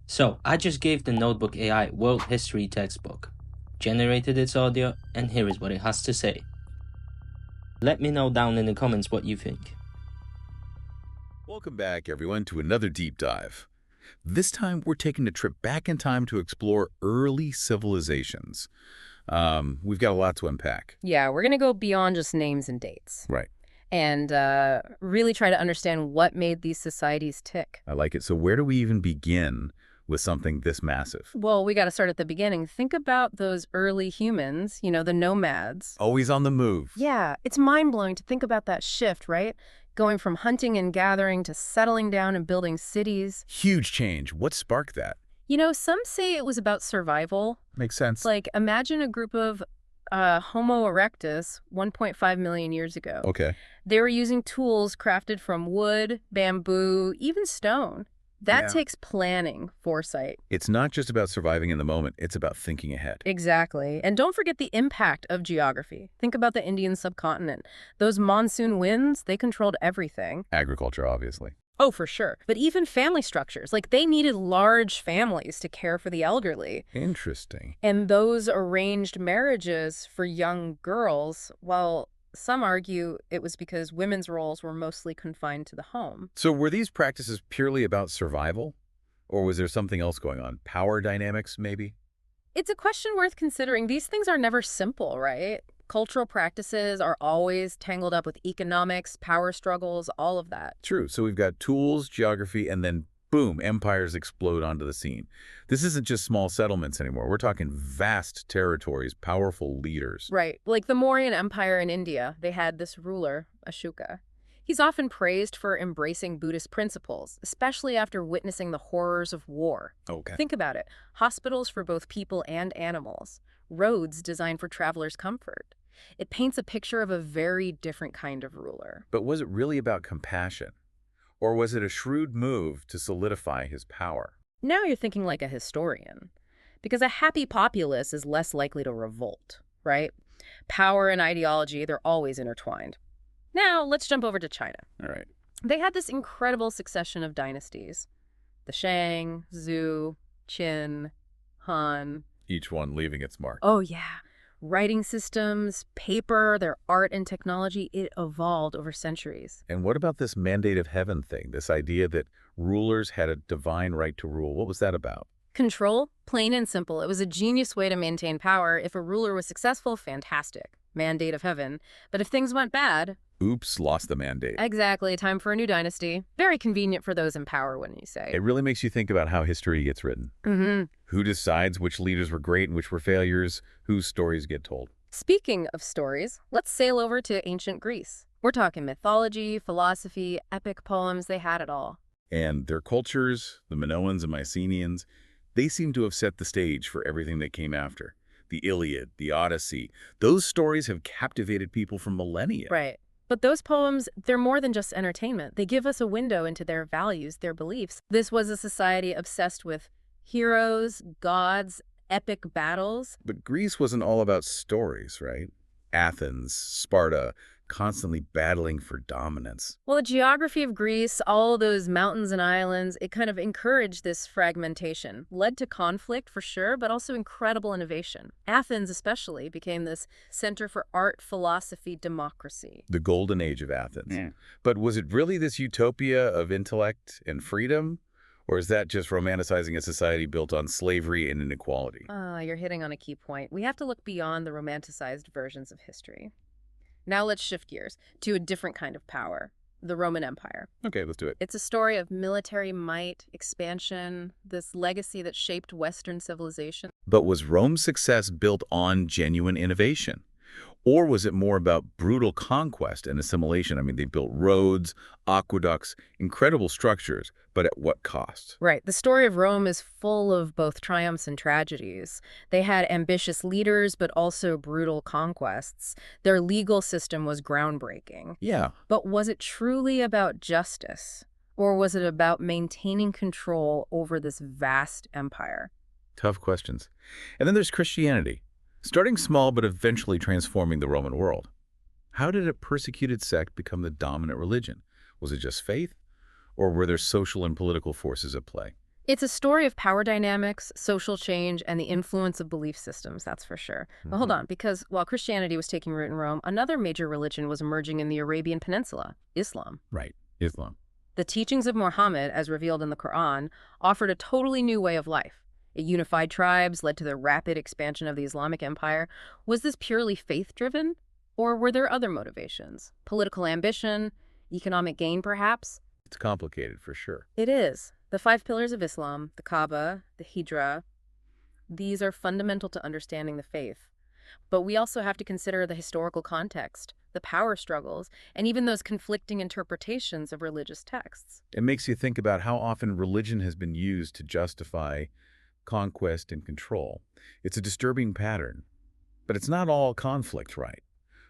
So I just gave the Notebook AI World History textbook, generated its audio, and here is what it has to say. Let me know down in the comments what you think. Welcome back, everyone, to another deep dive. This time, we're taking a trip back in time to explore early civilizations. We've got a lot to unpack. Yeah, we're going to go beyond just names and dates Right. and really try to understand what made these societies tick. I like it. So where do we even begin with something this massive? Well, we got to start at the beginning. Think about those early humans, the nomads. Always on the move. Yeah, it's mind-blowing to think about that shift, right? Going from hunting and gathering to settling down and building cities. Huge change. What sparked that? Some say it was about survival. Makes sense. Like, imagine a group of Homo erectus 1.5 million years ago. Okay. They were using tools crafted from wood, bamboo, even stone. That takes planning, foresight. It's not just about surviving in the moment. It's about thinking ahead. Exactly. And don't forget the impact of geography. Think about the Indian subcontinent. Those monsoon winds, they controlled everything. Agriculture, obviously. Oh, for sure. But even family structures, like they needed large families to care for the elderly. Interesting. And those arranged marriages for young girls, well, some argue it was because women's roles were mostly confined to the home. So were these practices purely about survival? Or was there something else going on? Power dynamics, maybe? It's a question worth considering. These things are never simple, right? Cultural practices are always tangled up with economics, power struggles, all of that. True. So we've got tools, geography, and then boom, empires explode onto the scene. This isn't just small settlements anymore. We're talking vast territories, powerful leaders. Right. Like the Mauryan Empire in India, they had this ruler, Ashoka. He's often praised for embracing Buddhist principles, especially after witnessing the horrors of war. Okay. Think about it. Hospitals for both people and animals. Roads designed for travelers' comfort. It paints a picture of a very different kind of ruler. But was it really about compassion? Or was it a shrewd move to solidify his power? Now you're thinking like a historian. Because a happy populace is less likely to revolt, right? Power and ideology, they're always intertwined. Now, let's jump over to China. All right. They had this incredible succession of dynasties. The Shang, Zhou, Qin, Han. Each one leaving its mark. Oh, yeah. Writing systems, paper, their art and technology, it evolved over centuries. And what about this mandate of heaven thing, this idea that rulers had a divine right to rule? What was that about? Control, plain and simple. It was a genius way to maintain power. If a ruler was successful, fantastic. Mandate of heaven. But if things went bad... Oops, lost the mandate. Exactly. Time for a new dynasty. Very convenient for those in power, wouldn't you say? It really makes you think about how history gets written. Mm-hmm. Who decides which leaders were great and which were failures? Whose stories get told? Speaking of stories, let's sail over to ancient Greece. We're talking mythology, philosophy, epic poems. They had it all. And their cultures, the Minoans and Mycenaeans, they seem to have set the stage for everything that came after. The Iliad, the Odyssey, those stories have captivated people for millennia. Right. But those poems, they're more than just entertainment. They give us a window into their values, their beliefs. This was a society obsessed with heroes, gods, epic battles. But Greece wasn't all about stories, right? Athens, Sparta, constantly battling for dominance. Well, the geography of Greece, all those mountains and islands, it kind of encouraged this fragmentation. Led to conflict, for sure, but also incredible innovation. Athens, especially, became this center for art, philosophy, democracy. The golden age of Athens. Yeah. But was it really this utopia of intellect and freedom? Or is that just romanticizing a society built on slavery and inequality? You're hitting on a key point. We have to look beyond the romanticized versions of history. Now let's shift gears to a different kind of power, the Roman Empire. Okay, let's do it. It's a story of military might, expansion, this legacy that shaped Western civilization. But was Rome's success built on genuine innovation? Or was it more about brutal conquest and assimilation? I mean, they built roads, aqueducts, incredible structures, but at what cost? Right. The story of Rome is full of both triumphs and tragedies. They had ambitious leaders, but also brutal conquests. Their legal system was groundbreaking. Yeah. But was it truly about justice? Or was it about maintaining control over this vast empire? Tough questions. And then there's Christianity. Starting small but eventually transforming the Roman world. How did a persecuted sect become the dominant religion? Was it just faith? Or were there social and political forces at play? It's a story of power dynamics, social change, and the influence of belief systems, that's for sure. But hold on, because while Christianity was taking root in Rome, another major religion was emerging in the Arabian Peninsula, Islam. Right, Islam. The teachings of Muhammad, as revealed in the Quran, offered a totally new way of life. It unified tribes, led to the rapid expansion of the Islamic Empire. Was this purely faith-driven? Or were there other motivations? Political ambition? Economic gain, perhaps? It's complicated for sure. It is. The 5 pillars of Islam, the Kaaba, the Hijra, these are fundamental to understanding the faith. But we also have to consider the historical context, the power struggles, and even those conflicting interpretations of religious texts. It makes you think about how often religion has been used to justify conquest and control. It's a disturbing pattern. But it's not all conflict, right?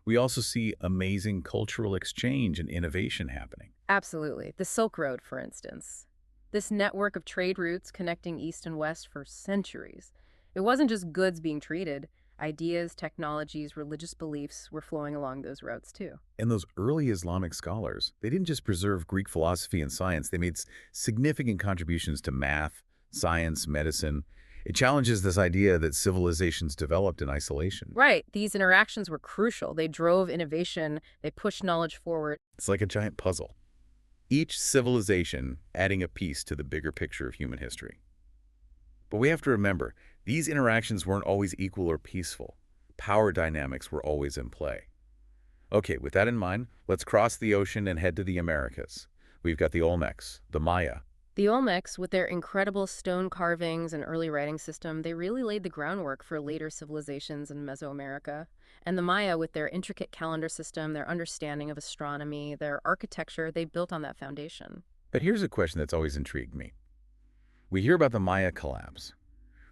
We also see amazing cultural exchange and innovation happening. Absolutely. The Silk Road, for instance. This network of trade routes connecting East and West for centuries. It wasn't just goods being traded. Ideas, technologies, religious beliefs were flowing along those routes too. And those early Islamic scholars, they didn't just preserve Greek philosophy and science, they made significant contributions to math, science, medicine. It challenges this idea that civilizations developed in isolation. Right. These interactions were crucial. They drove innovation. They pushed knowledge forward. It's like a giant puzzle. Each civilization adding a piece to the bigger picture of human history. But we have to remember, these interactions weren't always equal or peaceful. Power dynamics were always in play. Okay, with that in mind, let's cross the ocean and head to the Americas. We've got the Olmecs, the Maya. The Olmecs, with their incredible stone carvings and early writing system, they really laid the groundwork for later civilizations in Mesoamerica. And the Maya, with their intricate calendar system, their understanding of astronomy, their architecture, they built on that foundation. But here's a question that's always intrigued me. We hear about the Maya collapse.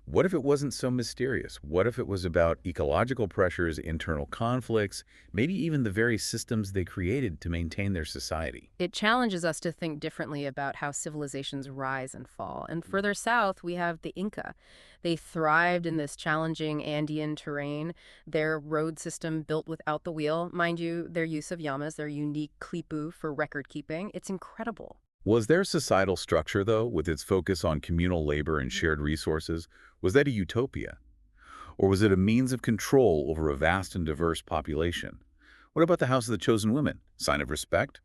What if it wasn't so mysterious? What if it was about ecological pressures, internal conflicts, maybe even the very systems they created to maintain their society? It challenges us to think differently about how civilizations rise and fall. And further south, we have the Inca. They thrived in this challenging Andean terrain. Their road system built without the wheel. Mind you, their use of llamas, their unique clipu for record keeping. It's incredible. Was their societal structure, though, with its focus on communal labor and shared resources, was that a utopia? Or was it a means of control over a vast and diverse population? What about the House of the Chosen Women? Sign of respect?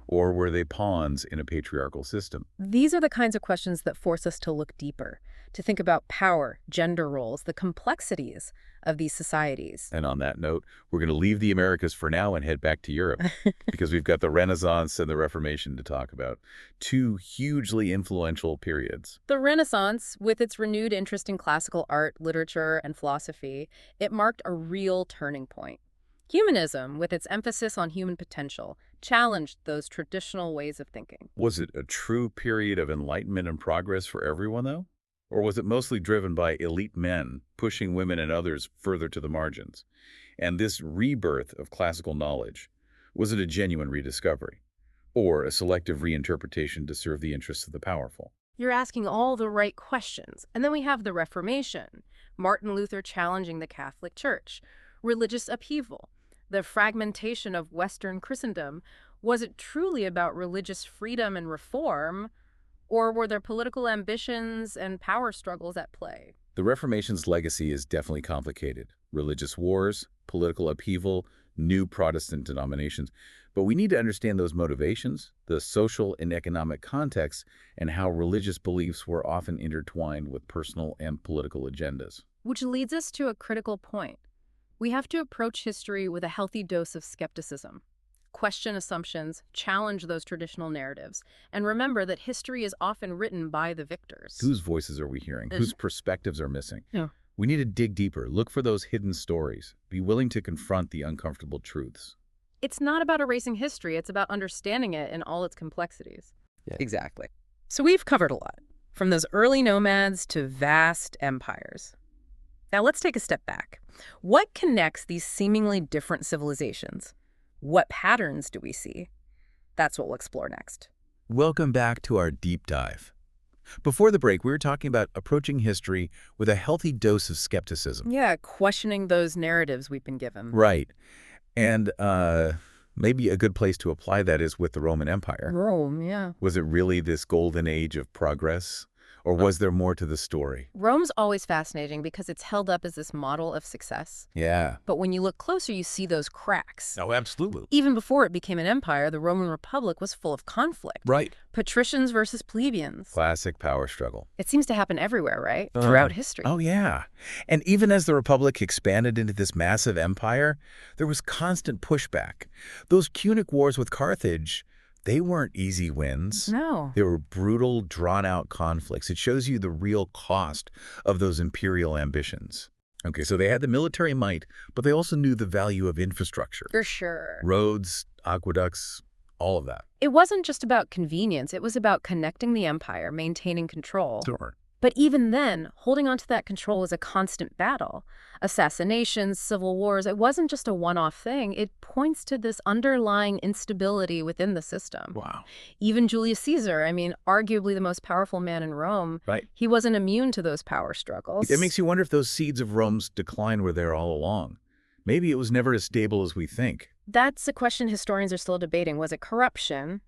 Or were they pawns in a patriarchal system? These are the kinds of questions that force us to look deeper, to think about power, gender roles, the complexities of these societies. And on that note, we're going to leave the Americas for now and head back to Europe because we've got the Renaissance and the Reformation to talk about. Two hugely influential periods. The Renaissance, with its renewed interest in classical art, literature, and philosophy, it marked a real turning point. Humanism, with its emphasis on human potential, challenged those traditional ways of thinking. Was it a true period of enlightenment and progress for everyone, though? Or was it mostly driven by elite men pushing women and others further to the margins? And this rebirth of classical knowledge, was it a genuine rediscovery? Or a selective reinterpretation to serve the interests of the powerful? You're asking all the right questions. And then we have the Reformation, Martin Luther challenging the Catholic Church, religious upheaval, the fragmentation of Western Christendom. Was it truly about religious freedom and reform, or were there political ambitions and power struggles at play? The Reformation's legacy is definitely complicated. Religious wars, political upheaval, new Protestant denominations. But we need to understand those motivations, the social and economic context, and how religious beliefs were often intertwined with personal and political agendas. Which leads us to a critical point. We have to approach history with a healthy dose of skepticism. Question assumptions, challenge those traditional narratives, and remember that history is often written by the victors. Whose voices are we hearing? Whose perspectives are missing? Yeah. We need to dig deeper, look for those hidden stories, be willing to confront the uncomfortable truths. It's not about erasing history, it's about understanding it in all its complexities. Yeah. Exactly. So we've covered a lot, from those early nomads to vast empires. Now let's take a step back. What connects these seemingly different civilizations? What patterns do we see? That's what we'll explore next. Welcome back to our deep dive. Before the break, we were talking about approaching history with a healthy dose of skepticism. Yeah, questioning those narratives we've been given. Right. And maybe a good place to apply that is with the Roman Empire. Rome, yeah. Was it really this golden age of progress? Or was there more to the story? Rome's always fascinating because it's held up as this model of success. Yeah. But when you look closer, you see those cracks. Oh, absolutely. Even before it became an empire, the Roman Republic was full of conflict. Right. Patricians versus plebeians. Classic power struggle. It seems to happen everywhere, right? Throughout history. Oh, yeah. And even as the Republic expanded into this massive empire, there was constant pushback. Those Punic Wars with Carthage, they weren't easy wins. No. They were brutal, drawn-out conflicts. It shows you the real cost of those imperial ambitions. Okay, so they had the military might, but they also knew the value of infrastructure. For sure. Roads, aqueducts, all of that. It wasn't just about convenience. It was about connecting the empire, maintaining control. Sure. But even then, holding on to that control was a constant battle. Assassinations, civil wars, it wasn't just a one-off thing. It points to this underlying instability within the system. Wow. Even Julius Caesar, arguably the most powerful man in Rome, Right. he wasn't immune to those power struggles. It makes you wonder if those seeds of Rome's decline were there all along. Maybe it was never as stable as we think. That's a question historians are still debating. Was it corruption?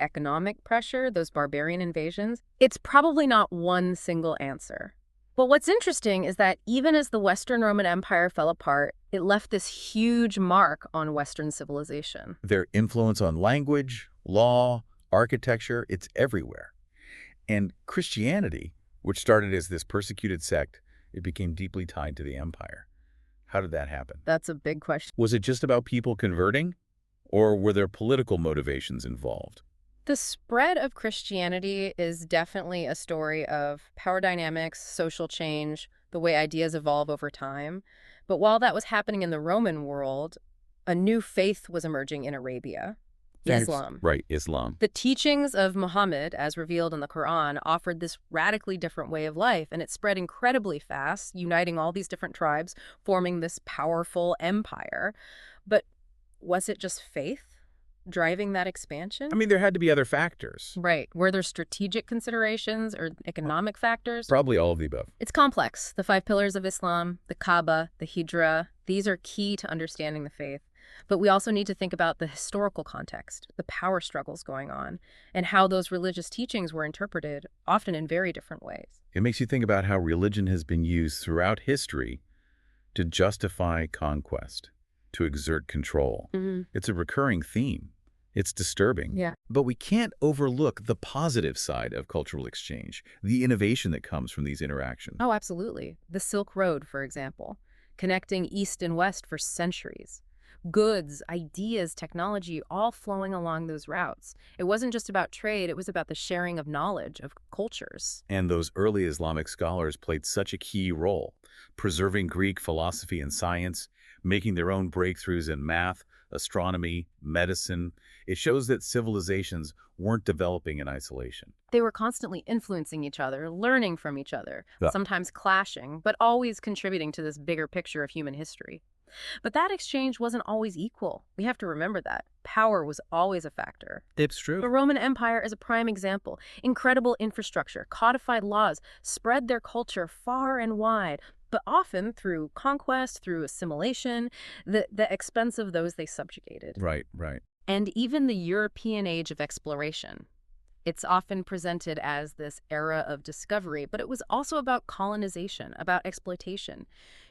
Economic pressure, those barbarian invasions? It's probably not one single answer. But what's interesting is that even as the Western Roman Empire fell apart, it left this huge mark on Western civilization. Their influence on language, law, architecture, it's everywhere. And Christianity, which started as this persecuted sect, it became deeply tied to the empire. How did that happen? That's a big question. Was it just about people converting, or were there political motivations involved? The spread of Christianity is definitely a story of power dynamics, social change, the way ideas evolve over time. But while that was happening in the Roman world, a new faith was emerging in Arabia, Islam. Right, Islam. The teachings of Muhammad, as revealed in the Quran, offered this radically different way of life, and it spread incredibly fast, uniting all these different tribes, forming this powerful empire. But was it just faith driving that expansion? There had to be other factors. Right. Were there strategic considerations or economic factors? Probably all of the above. It's complex. The 5 pillars of Islam, the Kaaba, the Hijra, these are key to understanding the faith. But we also need to think about the historical context, the power struggles going on, and how those religious teachings were interpreted, often in very different ways. It makes you think about how religion has been used throughout history to justify conquest, to exert control. It's a recurring theme. It's disturbing. Yeah. But we can't overlook the positive side of cultural exchange, the innovation that comes from these interactions. Oh, absolutely. The Silk Road, for example, connecting East and West for centuries. Goods, ideas, technology, all flowing along those routes. It wasn't just about trade, it was about the sharing of knowledge, of cultures. And those early Islamic scholars played such a key role, preserving Greek philosophy and science, making their own breakthroughs in math, astronomy, medicine. It shows that civilizations weren't developing in isolation. They were constantly influencing each other, learning from each other, Yeah. sometimes clashing, but always contributing to this bigger picture of human history. But that exchange wasn't always equal. We have to remember that. Power was always a factor. It's true. The Roman Empire is a prime example. Incredible infrastructure, codified laws, spread their culture far and wide, but often through conquest, through assimilation, the expense of those they subjugated. Right. And even the European age of exploration. It's often presented as this era of discovery, but it was also about colonization, about exploitation.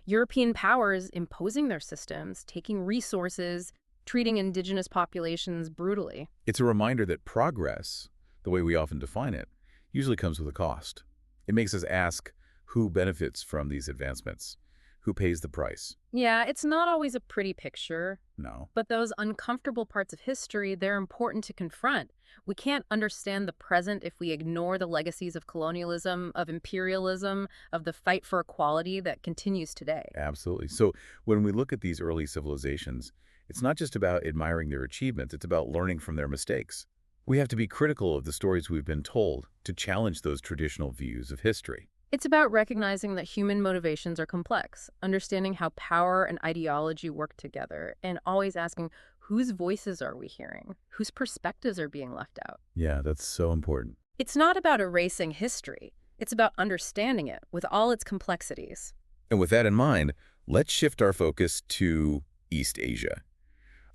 European powers imposing their systems, taking resources, treating indigenous populations brutally. It's a reminder that progress, the way we often define it, usually comes with a cost. It makes us ask who benefits from these advancements, who pays the price. Yeah, it's not always a pretty picture, No. but those uncomfortable parts of history, they're important to confront. We can't understand the present if we ignore the legacies of colonialism, of imperialism, of the fight for equality that continues today. Absolutely. So when we look at these early civilizations, it's not just about admiring their achievements, it's about learning from their mistakes. We have to be critical of the stories we've been told to challenge those traditional views of history. It's about recognizing that human motivations are complex, understanding how power and ideology work together, and always asking, whose voices are we hearing? Whose perspectives are being left out? Yeah, that's so important. It's not about erasing history. It's about understanding it with all its complexities. And with that in mind, let's shift our focus to East Asia.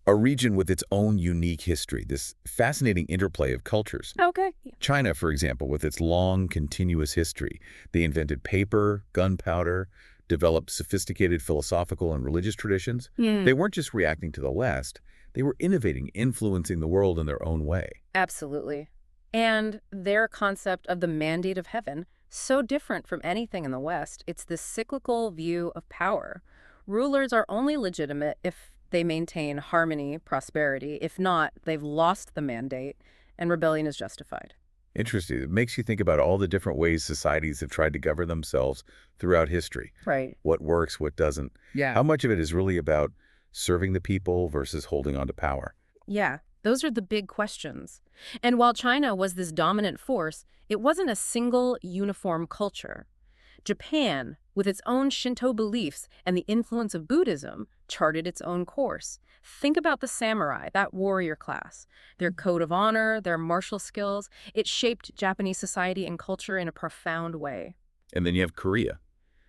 A region with its own unique history, this fascinating interplay of cultures. Okay. China, for example, with its long, continuous history. They invented paper, gunpowder, developed sophisticated philosophical and religious traditions. They weren't just reacting to the West. They were innovating, influencing the world in their own way. Absolutely. And their concept of the mandate of heaven, so different from anything in the West. It's this cyclical view of power. Rulers are only legitimate if they maintain harmony, prosperity. If not, they've lost the mandate, and rebellion is justified. Interesting. It makes you think about all the different ways societies have tried to govern themselves throughout history. Right. What works, what doesn't. Yeah. How much of it is really about serving the people versus holding on to power? Yeah, those are the big questions. And while China was this dominant force, it wasn't a single uniform culture. Japan, with its own Shinto beliefs and the influence of Buddhism, charted its own course. Think about the samurai, that warrior class. Their code of honor, their martial skills, it shaped Japanese society and culture in a profound way. And then you have Korea,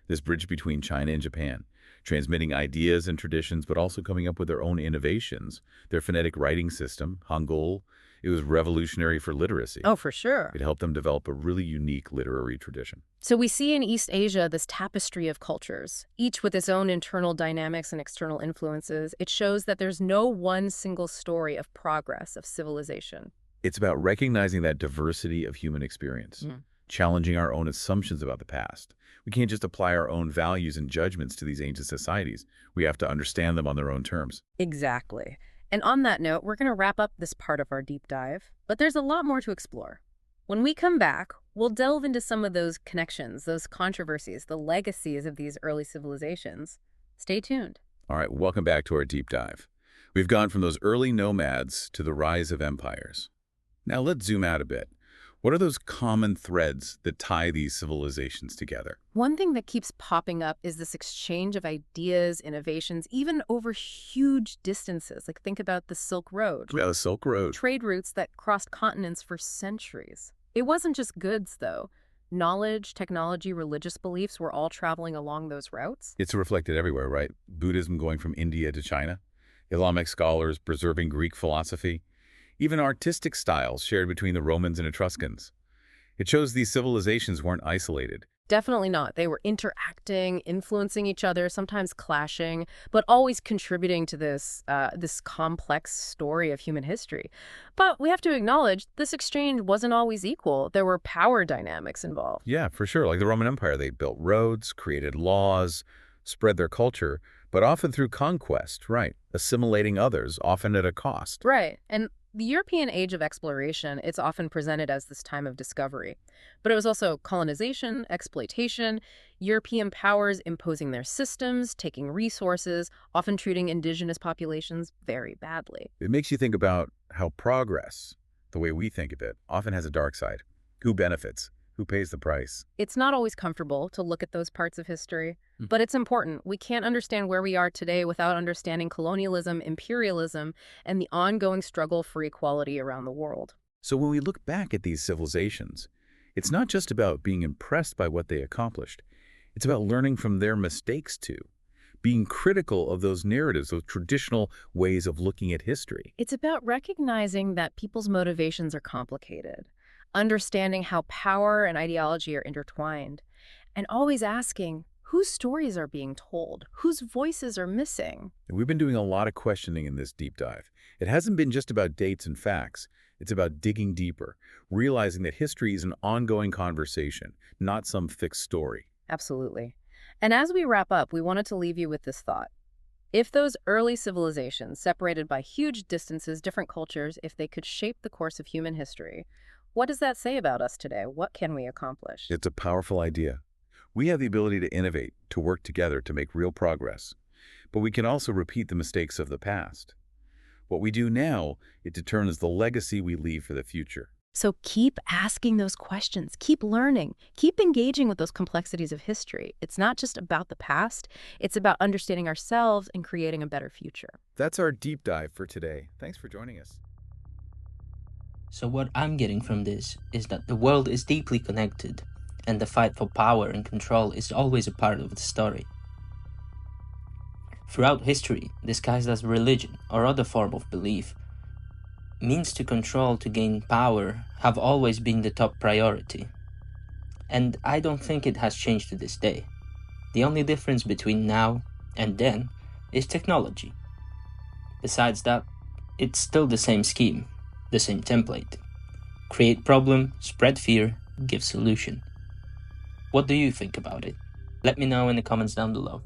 this bridge between China and Japan, transmitting ideas and traditions, but also coming up with their own innovations. Their phonetic writing system, Hangul, it was revolutionary for literacy. Oh, for sure. It helped them develop a really unique literary tradition. So we see in East Asia this tapestry of cultures, each with its own internal dynamics and external influences. It shows that there's no one single story of progress, of civilization. It's about recognizing that diversity of human experience, challenging our own assumptions about the past. We can't just apply our own values and judgments to these ancient societies. We have to understand them on their own terms. Exactly. And on that note, we're going to wrap up this part of our deep dive, but there's a lot more to explore. When we come back, we'll delve into some of those connections, those controversies, the legacies of these early civilizations. Stay tuned. All right, welcome back to our deep dive. We've gone from those early nomads to the rise of empires. Now let's zoom out a bit. What are those common threads that tie these civilizations together? One thing that keeps popping up is this exchange of ideas, innovations, even over huge distances. Like think about the Silk Road. Yeah, the Silk Road. Trade routes that crossed continents for centuries. It wasn't just goods, though. Knowledge, technology, religious beliefs were all traveling along those routes. It's reflected everywhere, right? Buddhism going from India to China, Islamic scholars preserving Greek philosophy, even artistic styles shared between the Romans and Etruscans. It shows these civilizations weren't isolated. Definitely not. They were interacting, influencing each other, sometimes clashing, but always contributing to this complex story of human history. But we have to acknowledge this exchange wasn't always equal. There were power dynamics involved. Yeah, for sure. Like the Roman Empire, they built roads, created laws, spread their culture, but often through conquest, right? Assimilating others, often at a cost. Right. And the European age of exploration, it's often presented as this time of discovery. But it was also colonization, exploitation, European powers imposing their systems, taking resources, often treating indigenous populations very badly. It makes you think about how progress, the way we think of it, often has a dark side. Who benefits? Who pays the price? It's not always comfortable to look at those parts of history, but it's important. We can't understand where we are today without understanding colonialism, imperialism, and the ongoing struggle for equality around the world. So when we look back at these civilizations, it's not just about being impressed by what they accomplished. It's about learning from their mistakes too, being critical of those narratives, those traditional ways of looking at history. It's about recognizing that people's motivations are complicated, understanding how power and ideology are intertwined, and always asking whose stories are being told, whose voices are missing. And we've been doing a lot of questioning in this deep dive. It hasn't been just about dates and facts. It's about digging deeper, realizing that history is an ongoing conversation, not some fixed story. Absolutely. And as we wrap up, we wanted to leave you with this thought. If those early civilizations, separated by huge distances, different cultures, if they could shape the course of human history, what does that say about us today? What can we accomplish? It's a powerful idea. We have the ability to innovate, to work together, to make real progress. But we can also repeat the mistakes of the past. What we do now, it determines the legacy we leave for the future. So keep asking those questions, keep learning, keep engaging with those complexities of history. It's not just about the past, it's about understanding ourselves and creating a better future. That's our deep dive for today. Thanks for joining us. So what I'm getting from this is that the world is deeply connected, and the fight for power and control is always a part of the story. Throughout history, disguised as religion or other form of belief, means to control to gain power have always been the top priority. And I don't think it has changed to this day. The only difference between now and then is technology. Besides that, it's still the same scheme, the same template. Create problem, spread fear, give solution. What do you think about it? Let me know in the comments down below.